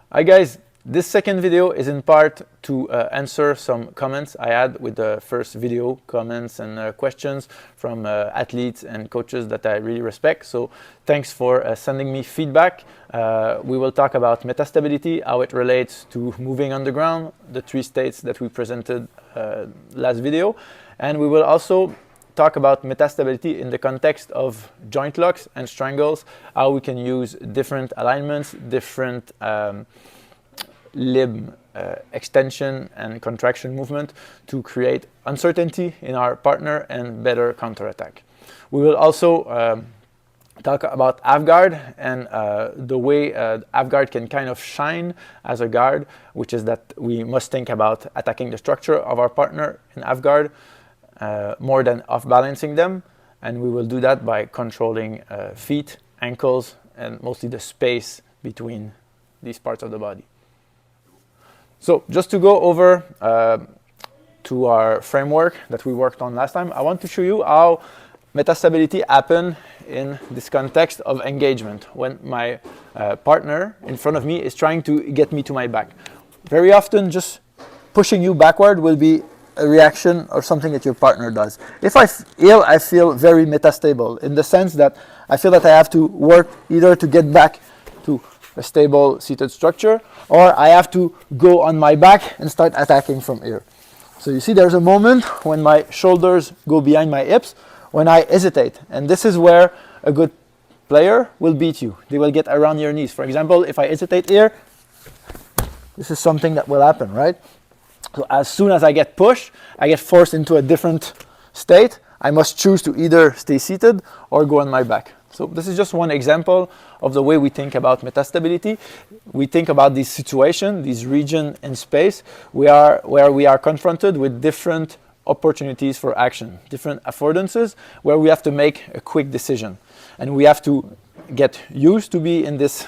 Hi guys, this second video is in part to answer some comments I had with the first video, comments and questions from athletes and coaches that I really respect. So thanks for sending me feedback. We will talk about metastability, how it relates to moving on the ground, the 3 states that we presented last video. And we will also talk about metastability in the context of joint locks and strangles, how we can use different alignments, different limb extension and contraction movement to create uncertainty in our partner and better counterattack. We will also talk about half guard and the way half guard can kind of shine as a guard, which is that we must think about attacking the structure of our partner in half guard more than off-balancing them, and we will do that by controlling feet, ankles, and mostly the space between these parts of the body. So just to go over to our framework that we worked on last time, I want to show you how metastability happens in this context of engagement when my partner in front of me is trying to get me to my back. Very often just pushing you backward will be a reaction or something that your partner does. If I feel very metastable in the sense that I feel that I have to work either to get back to a stable seated structure, or I have to go on my back and start attacking from here. So you see there's a moment when my shoulders go behind my hips, when I hesitate. And this is where a good player will beat you. They will get around your knees. For example, if I hesitate here, this is something that will happen, right? So as soon as I get pushed, I get forced into a different state. I must choose to either stay seated or go on my back. So this is just one example of the way we think about metastability. We think about this situation, this region in space, where we are confronted with different opportunities for action, different affordances, where we have to make a quick decision. And we have to get used to be in this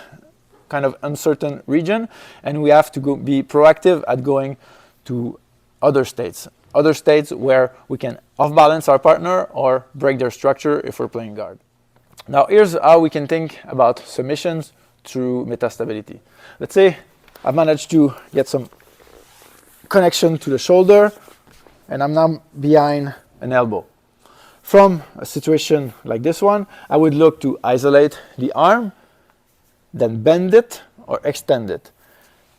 kind of uncertain region, and we have to be proactive at going to other states where we can off-balance our partner or break their structure if we're playing guard. Now here's how we can think about submissions through metastability. Let's say I've managed to get some connection to the shoulder and I'm now behind an elbow. From a situation like this one, I would look to isolate the arm, then bend it or extend it.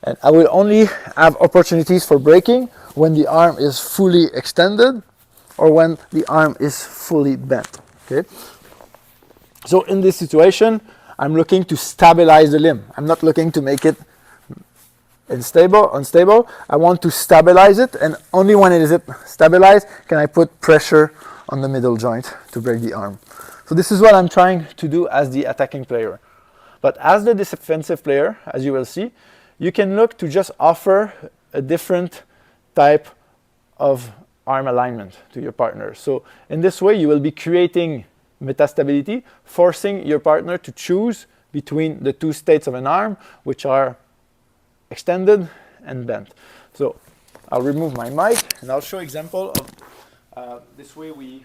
And I will only have opportunities for breaking when the arm is fully extended or when the arm is fully bent. Okay? So in this situation, I'm looking to stabilize the limb. I'm not looking to make it unstable. I want to stabilize it, and only when it is stabilized can I put pressure on the middle joint to break the arm. So this is what I'm trying to do as the attacking player. But as the defensive player, as you will see, you can look to just offer a different type of arm alignment to your partner. So in this way, you will be creating metastability, forcing your partner to choose between the 2 states of an arm, which are extended and bent. So I'll remove my mic and I'll show example of this way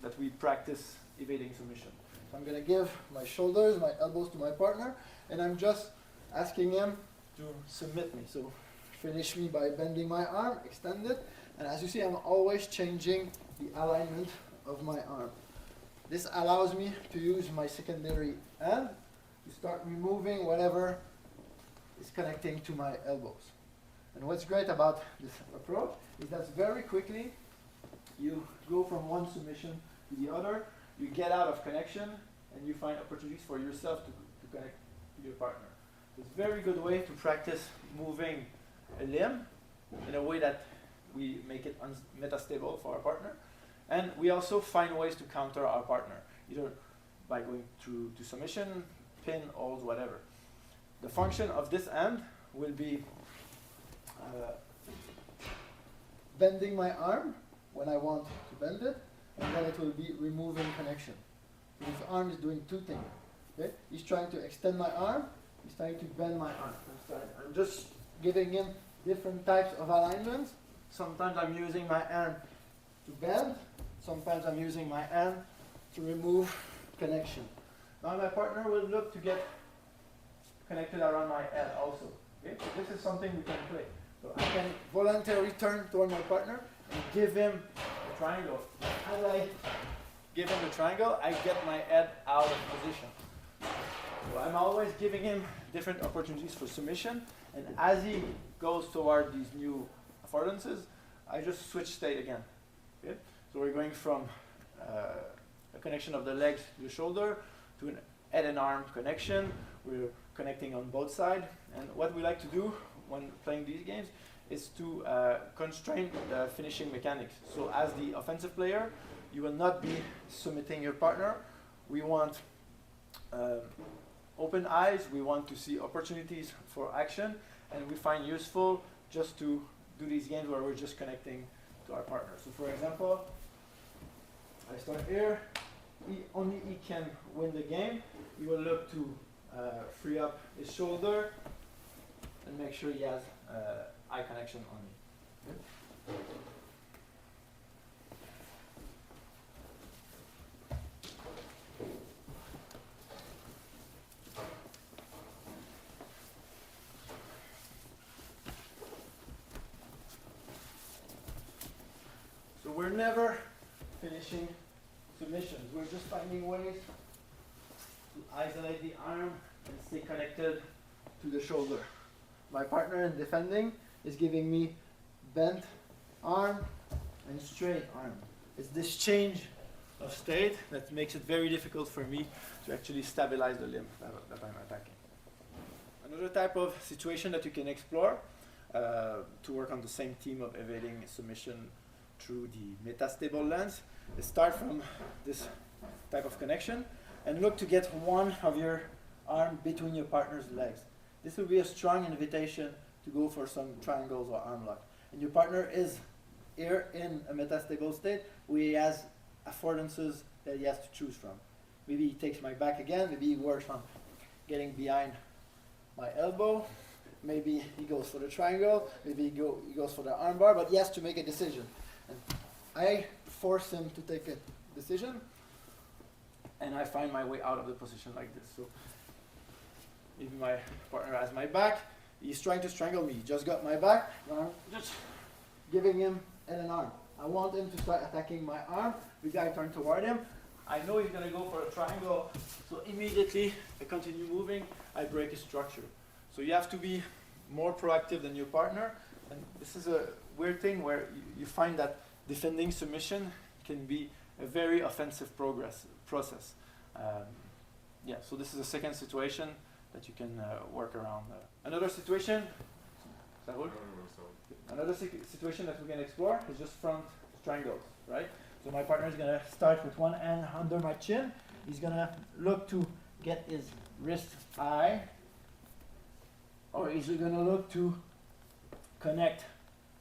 that we practice evading submission. So I'm going to give my shoulders, my elbows to my partner, and I'm just asking him to submit me. So finish me by bending my arm, extend it, and as you see, I'm always changing the alignment of my arm. This allows me to use my secondary hand to start removing whatever is connecting to my elbows. And what's great about this approach is that very quickly you go from one submission to the other, you get out of connection, and you find opportunities for yourself to connect to your partner. It's a very good way to practice moving a limb in a way that we make it metastable for our partner. And we also find ways to counter our partner, either by going to submission, pin, hold, whatever. The function of this hand will be bending my arm when I want to bend it, and then it will be removing connection. So this arm is doing 2 things. Okay? He's trying to extend my arm, he's trying to bend my arm. I'm just giving him different types of alignments. Sometimes I'm using my hand to bend, sometimes I'm using my hand to remove connection. Now my partner will look to get connected around my head also. Okay? So this is something we can play. So I can voluntarily turn toward my partner and give him a triangle. As I give him the triangle, I get my head out of position. So I'm always giving him different opportunities for submission, and as he goes toward these new affordances, I just switch state again. Okay? So we're going from a connection of the legs to the shoulder to an head and arm connection. We're connecting on both sides, and what we like to do when playing these games is to constrain the finishing mechanics. So as the offensive player, you will not be submitting your partner. We want open eyes, we want to see opportunities for action, and we find useful just to do these games where we're just connecting to our partner. So for example, I start here, only he can win the game. He will look to free up his shoulder and make sure he has eye connection on me. Okay? So we're never finishing submissions. We're just finding ways to isolate the arm and stay connected to the shoulder. My partner in defending is giving me bent arm and straight arm. It's this change of state that makes it very difficult for me to actually stabilize the limb that I'm attacking. Another type of situation that you can explore to work on the same theme of evading submission through the metastable lens is start from this type of connection and look to get one of your arm between your partner's legs. This will be a strong invitation to go for some triangles or arm lock. And your partner is here in a metastable state where he has affordances that he has to choose from. Maybe he takes my back again, maybe he works on getting behind my elbow, maybe he goes for the triangle, maybe he goes for the arm bar, but he has to make a decision. And I force him to take a decision, and I find my way out of the position like this. So maybe my partner has my back, he's trying to strangle me, he just got my back, and I'm just giving him an arm. I want him to start attacking my arm, maybe I turn toward him, I know he's going to go for a triangle, so immediately I continue moving, I break his structure. So you have to be more proactive than your partner, and this is a weird thing where you find that defending submission can be a very offensive process. Yeah, so this is a second situation that you can work around. Another situation, another situation that we can explore is just front strangles, right? So my partner is going to start with one hand under my chin. He's going to look to get his wrist high, or he's going to look to connect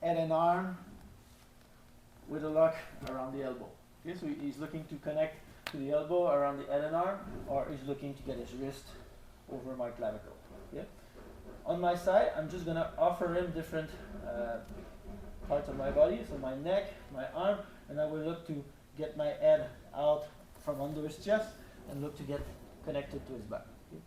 head and arm with a lock around the elbow. Okay, so he's looking to connect to the elbow around the head and arm, or he's looking to get his wrist over my clavicle. Okay? On my side, I'm just going to offer him different parts of my body, so my neck, my arm, and I will look to get my head out from under his chest and look to get connected to his back. Okay?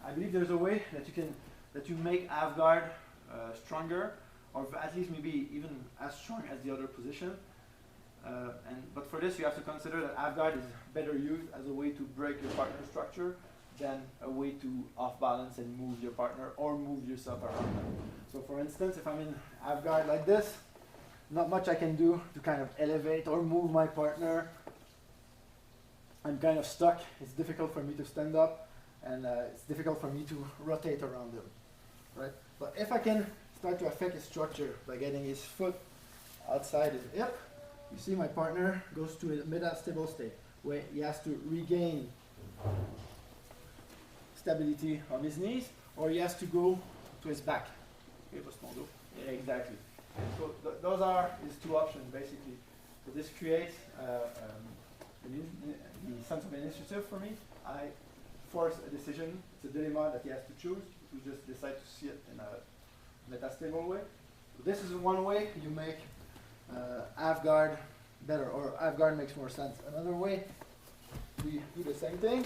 I believe there's a way that you make half guard stronger, or at least maybe even as strong as the other position. But for this, you have to consider that half guard is better used as a way to break your partner's structure than a way to off balance and move your partner or move yourself around them. So for instance, if I'm in half guard like this, not much I can do to kind of elevate or move my partner. I'm kind of stuck. It's difficult for me to stand up, and it's difficult for me to rotate around him, right? But if I can start to affect his structure by getting his foot outside his hip, you see my partner goes to a metastable state where he has to regain stability on his knees, or he has to go to his back. Yeah, exactly. So those are his two options basically. So this creates the sense of initiative for me. I force a decision. It's a dilemma that he has to choose. We just decide to see it in a metastable way. So this is one way you make half-guard better, or half-guard makes more sense. Another way, we do the same thing.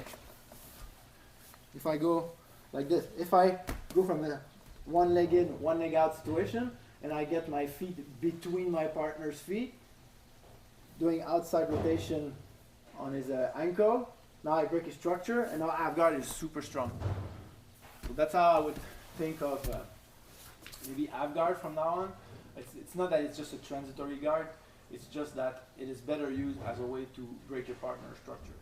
If I go like this, if I go from a one-legged, one-leg-out situation, and I get my feet between my partner's feet, doing outside rotation on his ankle, now I break his structure, and now half-guard is super strong. So that's how I would think of maybe half-guard from now on. It's not that it's just a transitory guard, it's just that it is better used as a way to break your partner's structure.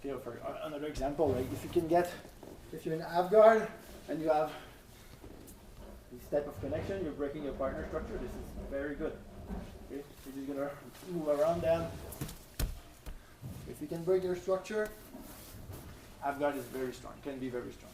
Okay, for another example, like if you're in half-guard and you have this type of connection, you're breaking your partner's structure, this is very good. Okay, so you're gonna move around them. If you can break your structure, half-guard is very strong, can be very strong.